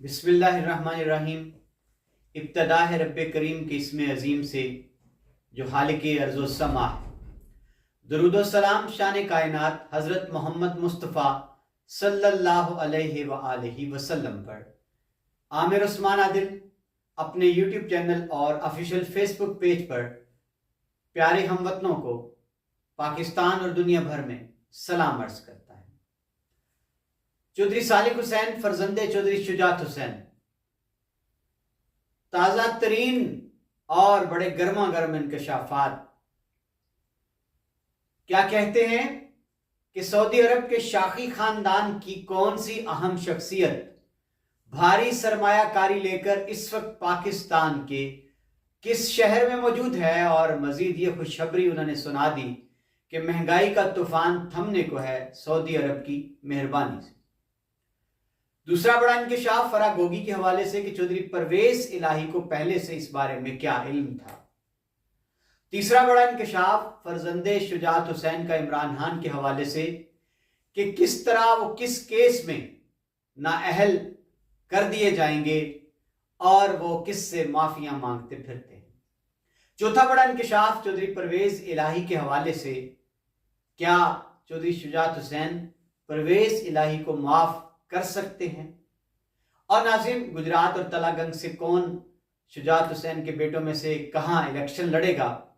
बिस्मिल्लाहिर्रहमानिर्रहीम। इब्तदा है रब्बे करीम के इसमें अजीम से जो हालिके अर्ज़ो समा है। दरूद सलाम शान कायनात हज़रत मोहम्मद मुस्तफ़ा सल्लल्लाहु अलैहि व आलिहि वसल्लम पर। आमिर उस्मान आदिल अपने यूट्यूब चैनल और ऑफिशियल फेसबुक पेज पर प्यारे हमवतनों को पाकिस्तान और दुनिया भर में सलाम अर्ज करता है। चौधरी सालिक हुसैन फर्जंदे चौधरी शुजात हुसैन ताज़ा तरीन और बड़े गर्मा गर्म इंकशाफात क्या कहते हैं कि सऊदी अरब के शाही खानदान की कौन सी अहम शख्सियत भारी सरमायाकारी लेकर इस वक्त पाकिस्तान के किस शहर में मौजूद है, और मजीद ये खुशखबरी उन्होंने सुना दी कि महंगाई का तूफान थमने को है सऊदी अरब की मेहरबानी से। दूसरा बड़ा इंकशाफ फराह गोगी के हवाले से कि चौधरी परवेज इलाही को पहले से इस बारे में क्या इल्म था। तीसरा बड़ा इंकशाफ फर्जंदे शुजात हुसैन का इमरान खान के हवाले से कि किस तरह वो किस केस में नाअहल कर दिए जाएंगे और वो किस से माफिया मांगते फिरते हैं। चौथा बड़ा इंकशाफ चौधरी परवेज इलाही के हवाले से, क्या चौधरी शुजात हुसैन परवेज इलाही को माफ कर सकते हैं। और नाज़रीन, गुजरात और तलागंज से कौन शुजात हुसैन के बेटों में से कहां इलेक्शन लड़ेगा,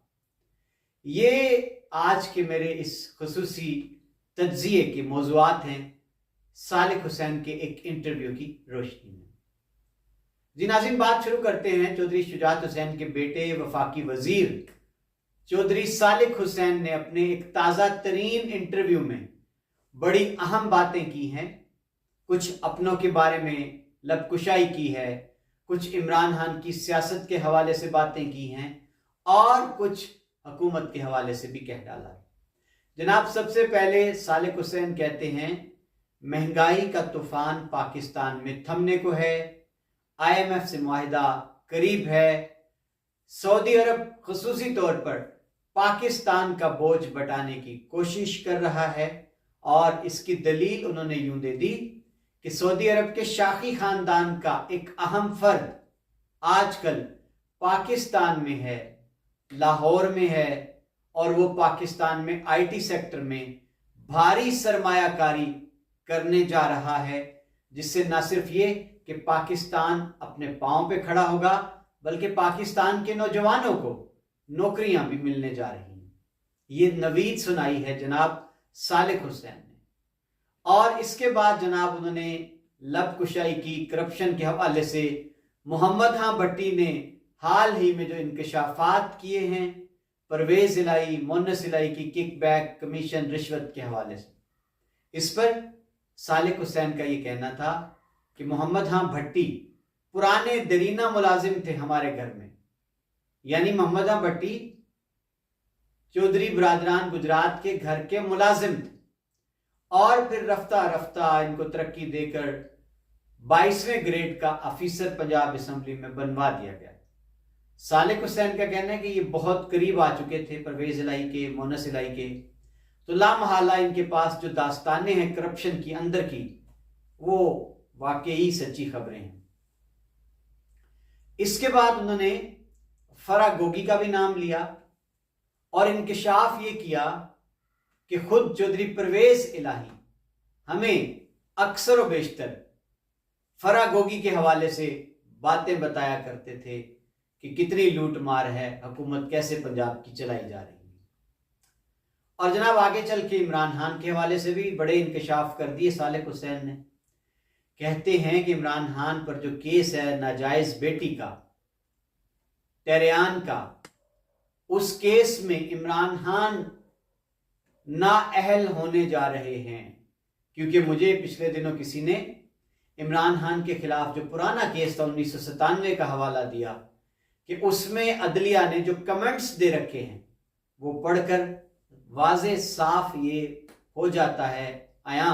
ये आज के मेरे इस खुसूसी तज्जिए के मौज़ूआत हैं सालिक हुसैन के एक इंटरव्यू की रोशनी में। जी नाज़रीन, बात शुरू करते हैं। चौधरी शुजात हुसैन के बेटे वफाकी वजीर चौधरी सालिक हुसैन ने अपने एक ताज़ा तरीन इंटरव्यू में बड़ी अहम बातें की हैं। कुछ अपनों के बारे में लबकुशाई की है, कुछ इमरान खान की सियासत के हवाले से बातें की हैं और कुछ हुकूमत के हवाले से भी कह डाला। जनाब, सबसे पहले सालिक हुसैन कहते हैं महंगाई का तूफान पाकिस्तान में थमने को है, IMF से मुआहिदा करीब है, सऊदी अरब खुसूसी तौर पर पाकिस्तान का बोझ बटाने की कोशिश कर रहा है। और इसकी दलील उन्होंने यूं दे दी कि सऊदी अरब के शाही खानदान का एक अहम फर्द आजकल पाकिस्तान में है, लाहौर में है, और वो पाकिस्तान में IT सेक्टर में भारी सरमायाकारी करने जा रहा है, जिससे न सिर्फ ये कि पाकिस्तान अपने पांव पे खड़ा होगा, बल्कि पाकिस्तान के नौजवानों को नौकरियां भी मिलने जा रही हैं। ये नवीद सुनाई है जनाब सालिक हुसैन ने। और इसके बाद जनाब उन्होंने लबकुशाई की करप्शन के हवाले से मोहम्मद खां भट्टी ने हाल ही में जो इंकशाफात किए हैं परवेज इलाही, मोनस इलाही की किकबैक, कमीशन, रिश्वत के हवाले से, इस पर सालिक हुसैन का ये कहना था कि मोहम्मद खां भट्टी पुराने दरीना मुलाजिम थे हमारे घर में। यानी मोहम्मद खां भट्टी चौधरी बरादरान गुजरात के घर के मुलाजिम थे और फिर रफ्ता रफ्ता इनको तरक्की देकर 22वें ग्रेड का ऑफिसर पंजाब असेंबली में बनवा दिया गया। सालिक हुसैन का कहना है कि ये बहुत करीब आ चुके थे परवेज इलाही के, मोनस इलाही के, तो लामहला इनके पास जो दास्तानें हैं करप्शन की अंदर की, वो वाकई सच्ची खबरें हैं। इसके बाद उन्होंने फराह गोगी का भी नाम लिया और इंकशाफ ये किया कि खुद चौधरी परवेज इलाही हमें अक्सर व बेशतर फराह गोगी के हवाले से बातें बताया करते थे कि कितनी लूट मार है, हुकूमत कैसे पंजाब की चलाई जा रही है। और जनाब आगे चल के इमरान खान के हवाले से भी बड़े इंकशाफ कर दिए सालिक हुसैन ने। कहते हैं कि इमरान खान पर जो केस है नाजायज बेटी का, टेरियान का, उस केस में इमरान खान नाअहल होने जा रहे हैं। क्योंकि मुझे पिछले दिनों किसी ने इमरान खान के खिलाफ जो पुराना केस था 1997 का हवाला दिया कि उसमें अदलिया ने जो कमेंट्स दे रखे हैं वो पढ़कर वाज़े साफ ये हो जाता है आया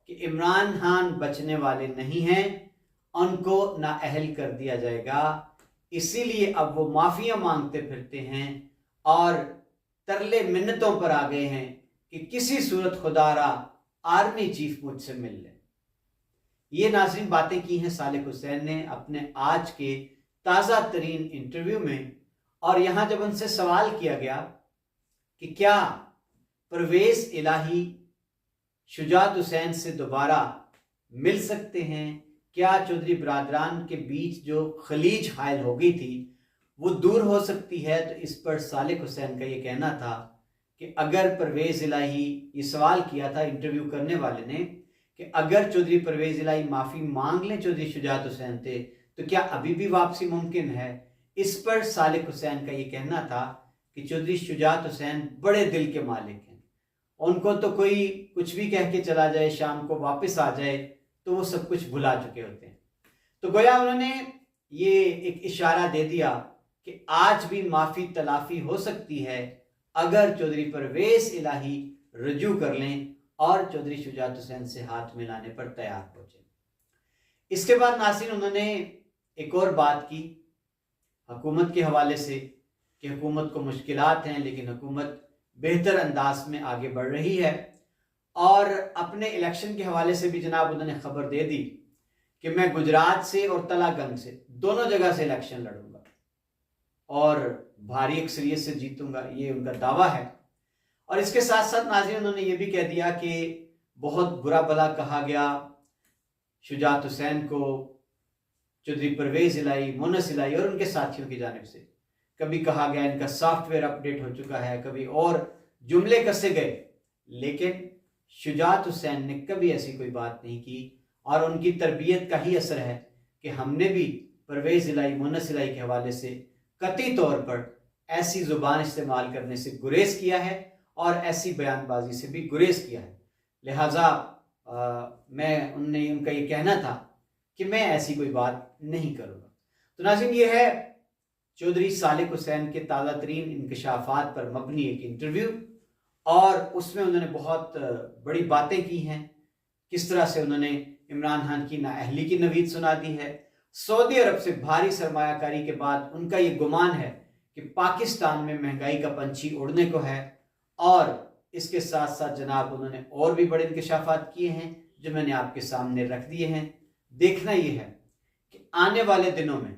कि इमरान खान बचने वाले नहीं हैं, उनको नाअहल कर दिया जाएगा। इसीलिए अब वो माफिया मांगते फिरते हैं और तरले मिन्नतों पर आ गए हैं कि किसी सूरत खुदारा आर्मी चीफ मुझसे मिल ले। ये नाज़रीन बातें की हैं सालिक हुसैन ने अपने आज के ताज़ा तरीन इंटरव्यू में। और यहाँ जब उनसे सवाल किया गया कि क्या परवेज़ इलाही शुजात हुसैन से दोबारा मिल सकते हैं, क्या चौधरी बरादरान के बीच जो खलीज हायल हो गई थी वो दूर हो सकती है, तो इस पर सालिक हुसैन का ये कहना था कि अगर परवेज़ इलाही, ये सवाल किया था इंटरव्यू करने वाले ने कि अगर चौधरी परवेज़ इलाही माफ़ी मांग लें चौधरी शुजात हुसैन से तो क्या अभी भी वापसी मुमकिन है। इस पर सालिक हुसैन का ये कहना था कि चौधरी शुजात हुसैन बड़े दिल के मालिक हैं, उनको तो कोई कुछ भी कह के चला जाए, शाम को वापस आ जाए तो वो सब कुछ भुला चुके होते हैं। तो गोया उन्होंने ये एक इशारा दे दिया कि आज भी माफ़ी तलाफ़ी हो सकती है अगर चौधरी परवेज़ इलाही रजू कर लें और चौधरी शुजात हुसैन से हाथ मिलाने पर तैयार हो जाए। इसके बाद नाज़रीन उन्होंने एक और बात की हुकूमत के हवाले से कि हुकूमत को मुश्किलात हैं लेकिन हुकूमत बेहतर अंदाज में आगे बढ़ रही है। और अपने इलेक्शन के हवाले से भी जनाब उन्होंने खबर दे दी कि मैं गुजरात से और तलागंज से दोनों जगह से इलेक्शन लड़ूंगा और भारी अक्सरियत से जीतूंगा, ये उनका दावा है। और इसके साथ साथ नाज़रीन उन्होंने ये भी कह दिया कि बहुत बुरा भला कहा गया शुजात हुसैन को चौधरी परवेज़ इलाही, मुन्नस इलाही और उनके साथियों की जानिब से। कभी कहा गया इनका सॉफ्टवेयर अपडेट हो चुका है, कभी और जुमले कसे गए, लेकिन शुजात हुसैन ने कभी ऐसी कोई बात नहीं की। और उनकी तरबियत का ही असर है कि हमने भी परवेज़ इलाही, मुन्नस इलाही के हवाले से कतई तौर पर ऐसी ज़ुबान इस्तेमाल करने से गुरेज किया है और ऐसी बयानबाजी से भी गुरेज किया है। लिहाजा मैं उनका ये कहना था कि मैं ऐसी कोई बात नहीं करूँगा। तो नाज़रीन ये है चौधरी सालिक हुसैन के ताज़ा तरीन इंकशाफात पर मबनी एक इंटरव्यू, और उसमें उन्होंने बहुत बड़ी बातें की हैं। किस तरह से उन्होंने इमरान खान की नाअहली की नवीद सुना दी है। सऊदी अरब से भारी सरमायाकारी के बाद उनका ये गुमान है कि पाकिस्तान में महंगाई का पंछी उड़ने को है। और इसके साथ साथ जनाब उन्होंने और भी बड़े इंकशाफात किए हैं जो मैंने आपके सामने रख दिए हैं। देखना ये है कि आने वाले दिनों में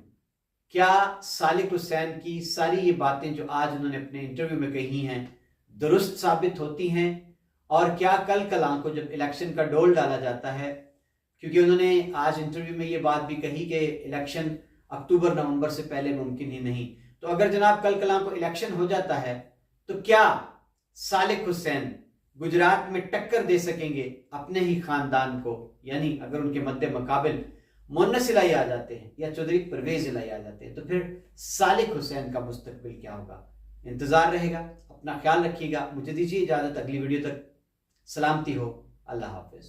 क्या सालिक हुसैन की सारी ये बातें जो आज उन्होंने अपने इंटरव्यू में कही हैं दुरुस्त साबित होती हैं, और क्या कल कलां को जब इलेक्शन का डोल डाला जाता है, क्योंकि उन्होंने आज इंटरव्यू में ये बात भी कही कि इलेक्शन अक्टूबर नवंबर से पहले मुमकिन ही नहीं। तो अगर जनाब कल कलां को इलेक्शन हो जाता है तो क्या सालिक हुसैन गुजरात में टक्कर दे सकेंगे अपने ही खानदान को, यानी अगर उनके मद्दे मुकाबिल मुन्नस इलाही आ जाते हैं या चौधरी परवेज़ इलाही आ जाते हैं तो फिर सालिक हुसैन का मुस्तकबिल क्या होगा। इंतजार रहेगा। अपना ख्याल रखिएगा। मुझे दीजिए इजाजत, अगली वीडियो तक सलामती हो। अल्लाह हाफिज।